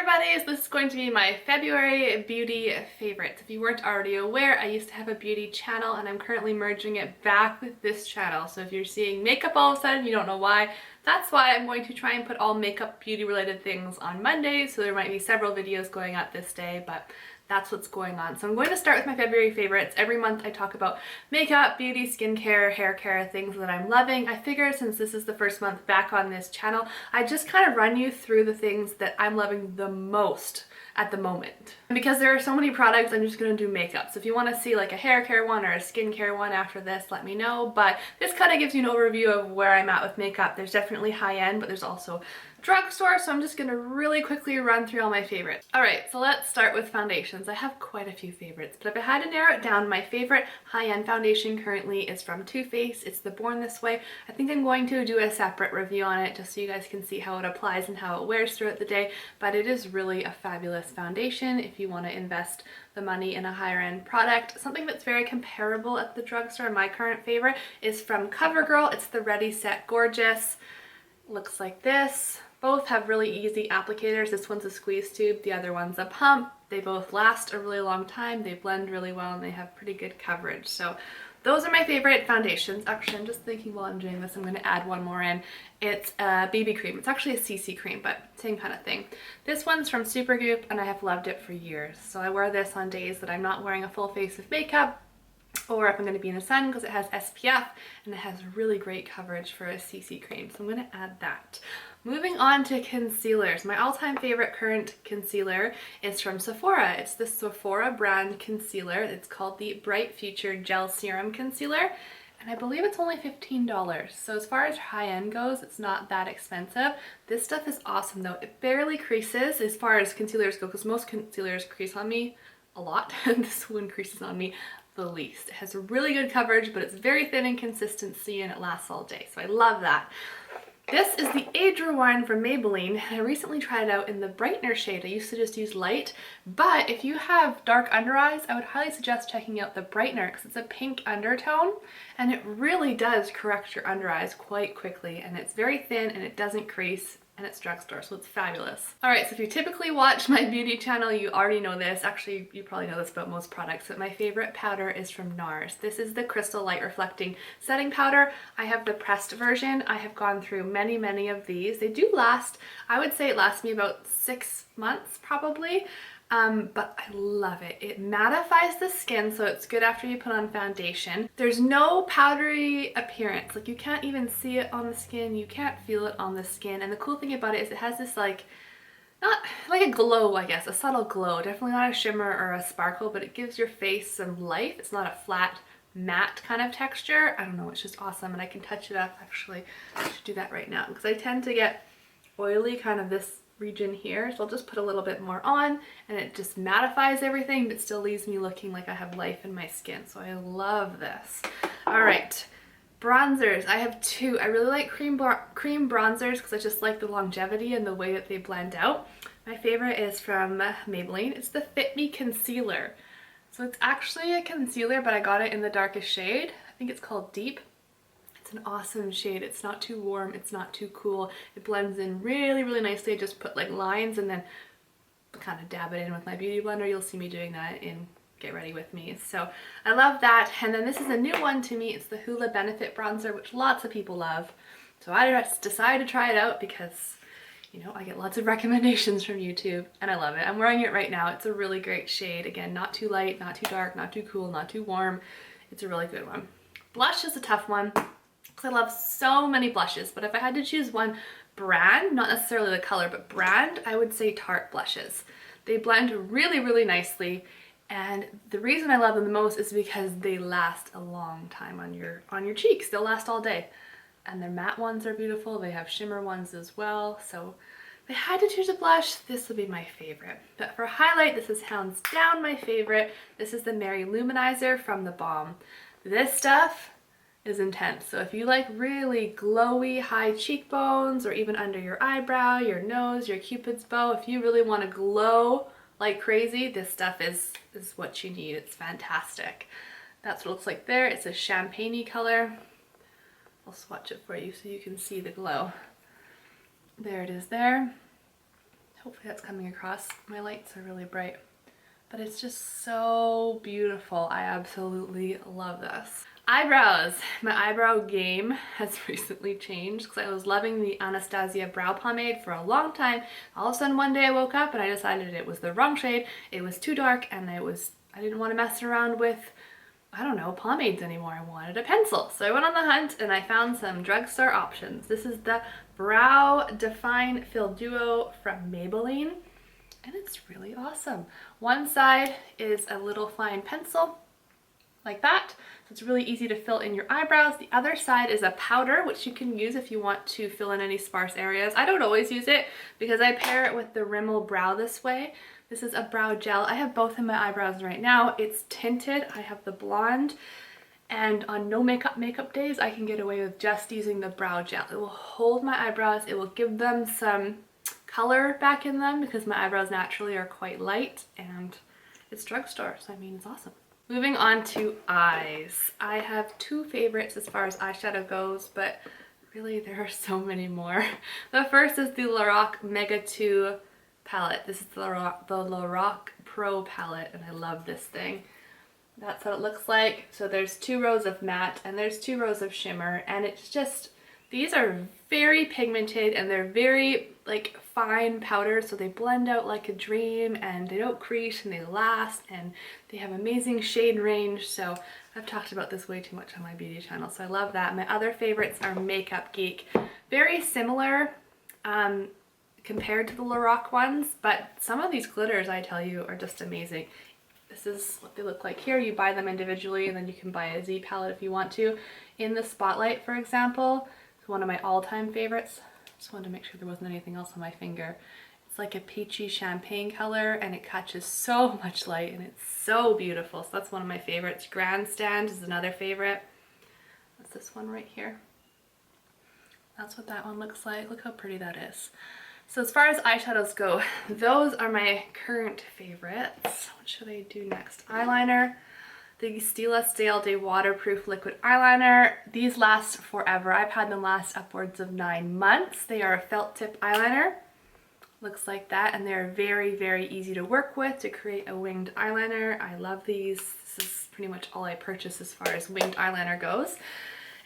everybody, so this is going to be my February beauty favorites. If you weren't already aware, I used to have a beauty channel and I'm currently merging it back with this channel. So if you're seeing makeup all of a sudden, you don't know why, that's why. I'm going to try and put all makeup beauty related things on Mondays, so there might be several videos going out this day, but that's what's going on. So I'm going to start with my February favorites. Every month I talk about makeup, beauty, skincare, hair care, things that I'm loving. I figure since this is the first month back on this channel, I just kind of run you through the things that I'm loving the most at the moment. And because there are so many products, I'm just going to do makeup. So if you want to see like a hair care one or a skincare one after this, let me know. But this kind of gives you an overview of where I'm at with makeup. There's definitely high end, but there's also drugstore, so I'm just going to really quickly run through all my favorites. Alright, so let's start with foundations. I have quite a few favorites, but if I had to narrow it down, my favorite high-end foundation currently is from Too Faced. It's the Born This Way. I think I'm going to do a separate review on it just so you guys can see how it applies and how it wears throughout the day, but it is really a fabulous foundation if you want to invest the money in a higher end product. Something that's very comparable at the drugstore, my current favorite, is from CoverGirl. It's the Ready Set Gorgeous. Looks like this. Both have really easy applicators. This one's a squeeze tube, the other one's a pump. They both last a really long time, they blend really well, and they have pretty good coverage. So those are my favorite foundations. Actually, I'm just thinking while I'm doing this, I'm going to add one more in. It's a BB cream. It's actually a CC cream, but same kind of thing. This one's from Supergoop, and I have loved it for years. So I wear this on days that I'm not wearing a full face of makeup, or if I'm going to be in the sun, because it has SPF and it has really great coverage for a CC cream. So I'm going to add that. Moving on to concealers. My all-time favorite current concealer is from Sephora. It's the Sephora brand concealer. It's called the Bright Future Gel Serum Concealer, and I believe it's only $15. So as far as high-end goes, it's not that expensive. This stuff is awesome though. It barely creases as far as concealers go, because most concealers crease on me a lot. This one creases on me the least. It has really good coverage, but it's very thin in consistency and it lasts all day. So I love that. This is the Age Rewind from Maybelline. I recently tried it out in the brightener shade. I used to just use light, but if you have dark under eyes, I would highly suggest checking out the brightener because it's a pink undertone and it really does correct your under eyes quite quickly, and it's very thin and it doesn't crease, and it's drugstore, so it's fabulous. Alright, so if you typically watch my beauty channel, you already know this. Actually, you probably know this about most products, but my favorite powder is from NARS. This is the Crystal Light Reflecting Setting Powder. I have the pressed version. I have gone through many of these. They do last, I would say it lasts me about 6 months probably. But I love it. It mattifies the skin, so it's good after you put on foundation. There's no powdery appearance. Like, you can't even see it on the skin. You can't feel it on the skin. And the cool thing about it is it has this like, not like a glow, I guess, a subtle glow. Definitely not a shimmer or a sparkle, but it gives your face some life. It's not a flat, matte kind of texture. I don't know, it's just awesome, and I can touch it up. Actually, I should do that right now because I tend to get oily kind of this region here, so I'll just put a little bit more on and it just mattifies everything but still leaves me looking like I have life in my skin. So I love this. All right, bronzers. I have two. I really like cream bronzers because I just like the longevity and the way that they blend out. My favorite is from Maybelline. It's the Fit Me Concealer. So it's actually a concealer, but I got it in the darkest shade. I think it's called Deep. It's an awesome shade. It's not too warm, it's not too cool. It blends in really nicely. I just put like lines and then kind of dab it in with my beauty blender. You'll see me doing that in Get Ready With Me. So I love that. And then this is a new one to me. It's the Hoola Benefit Bronzer, which lots of people love. So I just decided to try it out because, you know, I get lots of recommendations from YouTube and I love it. I'm wearing it right now. It's a really great shade. Again, not too light, not too dark, not too cool, not too warm. It's a really good one. Blush is a tough one, because I love so many blushes, but if I had to choose one brand, not necessarily the color, but brand, I would say Tarte blushes. They blend really nicely, and the reason I love them the most is because they last a long time on your cheeks. They'll last all day, and their matte ones are beautiful. They have shimmer ones as well, so if I had to choose a blush, this would be my favorite. But for highlight, this is hands down my favorite. This is the Mary Luminizer from The Balm. This stuff is intense. So if you like really glowy high cheekbones, or even under your eyebrow, your nose, your cupid's bow, if you really want to glow like crazy, this stuff is what you need. It's fantastic. That's what it looks like there. It's a champagne-y color. I'll swatch it for you so you can see the glow. There it is there. Hopefully that's coming across. My lights are really bright. But it's just so beautiful. I absolutely love this. Eyebrows. My eyebrow game has recently changed because I was loving the Anastasia brow pomade for a long time. All of a sudden one day I woke up and I decided it was the wrong shade. It was too dark and I didn't want to mess around with, I don't know, pomades anymore. I wanted a pencil. So I went on the hunt and I found some drugstore options. This is the Brow Define Fill Duo from Maybelline. And it's really awesome. One side is a little fine pencil, like that. So it's really easy to fill in your eyebrows. The other side is a powder, which you can use if you want to fill in any sparse areas. I don't always use it because I pair it with the Rimmel Brow This Way. This is a brow gel. I have both in my eyebrows right now. It's tinted. I have the blonde. And on no makeup days, I can get away with just using the brow gel. It will hold my eyebrows. It will give them some color back in them because my eyebrows naturally are quite light, and it's drugstore, so I mean, it's awesome. Moving on to eyes. I have two favorites as far as eyeshadow goes, but really there are so many more. The first is the Lorac Mega 2 palette. This is the Lorac Pro palette, and I love this thing. That's what it looks like. So there's 2 rows of matte and there's 2 rows of shimmer, and it's just, these are very pigmented and they're very like fine powders, so they blend out like a dream and they don't crease and they last and they have amazing shade range. So I've talked about this way too much on my beauty channel, so I love that. My other favorites are Makeup Geek. Very similar compared to the Lorac ones, but some of these glitters, I tell you, are just amazing. This is what they look like here. You buy them individually and then you can buy a Z palette if you want to. In the Spotlight, for example, it's one of my all-time favorites. Just wanted to make sure there wasn't anything else on my finger. It's like a peachy champagne color and it catches so much light and it's so beautiful. So that's one of my favorites. Grandstand is another favorite. That's this one right here. That's what that one looks like. Look how pretty that is. So as far as eyeshadows go, those are my current favorites. What should I do next? Eyeliner. The Stila Stay Day Waterproof Liquid Eyeliner. These last forever. I've had them last upwards of 9 months. They are a felt tip eyeliner. Looks like that, and they're very, very easy to work with to create a winged eyeliner. I love these. This is pretty much all I purchase as far as winged eyeliner goes.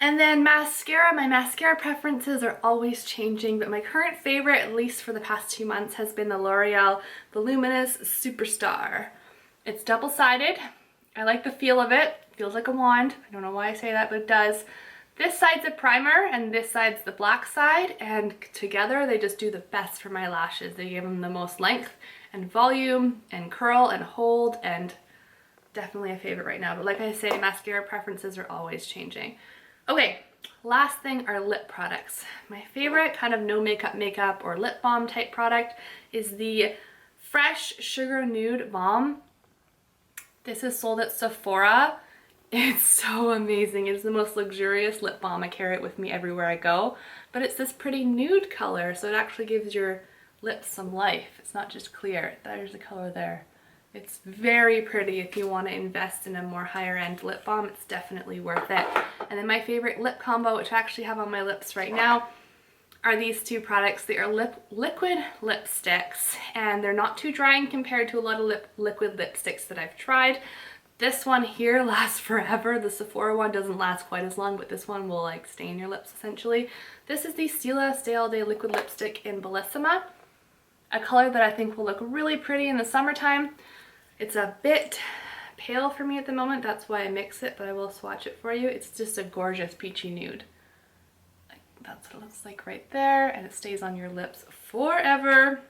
And then mascara. My mascara preferences are always changing, but my current favorite, at least for the past 2 months, has been the L'Oreal Voluminous Superstar. It's double-sided. I like the feel of it. It feels like a wand. I don't know why I say that, but it does. This side's a primer and this side's the black side, and together they just do the best for my lashes. They give them the most length and volume and curl and hold, and definitely a favorite right now. But like I say, mascara preferences are always changing. Okay, last thing are lip products. My favorite kind of no makeup or lip balm type product is the Fresh Sugar Nude Balm. This is sold at Sephora. It's so amazing. It is the most luxurious lip balm. I carry it with me everywhere I go. But it's this pretty nude color, so it actually gives your lips some life. It's not just clear. There's the color there. It's very pretty. If you want to invest in a more higher end lip balm, it's definitely worth it. And then my favorite lip combo, which I actually have on my lips right now, are these two products. They are liquid lipsticks, and they're not too drying compared to a lot of liquid lipsticks that I've tried. This one here lasts forever. The Sephora one doesn't last quite as long, but this one will like stain your lips essentially. This is the Stila Stay All Day Liquid Lipstick in Bellissima, a color that I think will look really pretty in the summertime. It's a bit pale for me at the moment, that's why I mix it, but I will swatch it for you. It's just a gorgeous peachy nude. That's what it looks like right there, and it stays on your lips forever.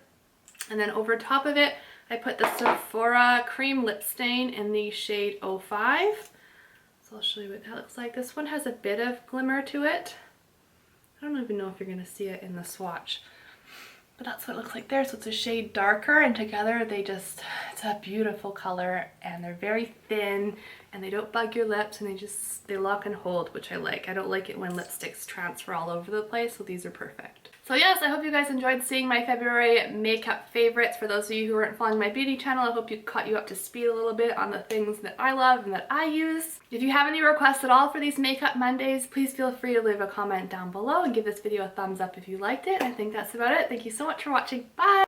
And then over top of it, I put the Sephora Cream Lip Stain in the shade 05. So I'll show you what that looks like. This one has a bit of glimmer to it. I don't even know if you're going to see it in the swatch, but that's what it looks like there. So it's a shade darker, and together they just, it's a beautiful color, and they're very thin and they don't bug your lips, and they lock and hold, which I like. I don't like it when lipsticks transfer all over the place, so these are perfect. So yes, I hope you guys enjoyed seeing my February makeup favorites. For those of you who aren't following my beauty channel, I hope you caught you up to speed a little bit on the things that I love and that I use. If you have any requests at all for these Makeup Mondays, please feel free to leave a comment down below and give this video a thumbs up if you liked it. I think that's about it. Thank you so much for watching. Bye!